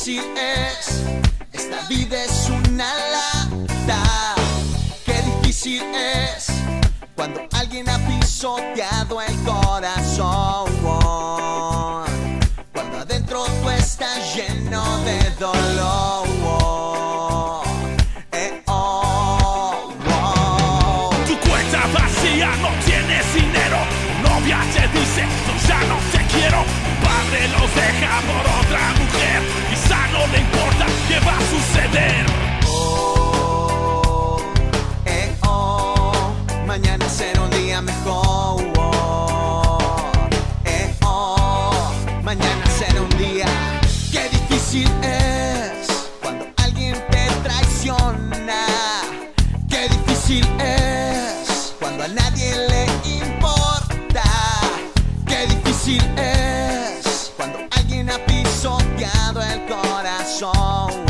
difícil es, esta vida es una lata. Qué difícil es cuando alguien ha pisoteado el corazón, cuando adentro tú estás lleno de dolor. Tu cuenta vacía, no tienes dinero. Novia te dice, yo ya no te quiero. Padre los deja por otra mujer. Quizá no le importa qué va a suceder. Mañana será un día mejor. Mañana será un día. Qué difícil es cuando alguien te traiciona. Qué difícil es cuando a nadie le importa. Qué difícil es cuando alguien ha pisoteado el corazón,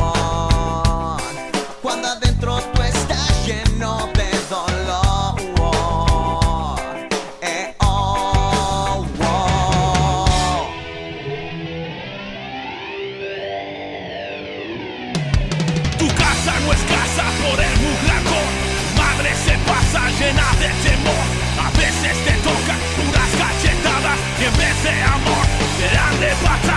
cuando adentro tú estás lleno de dolor. Tu casa no es casa por el muglador. Madre se pasa llena de temor. A veces te tocan puras cachetadas y en vez de amor te dan de patada.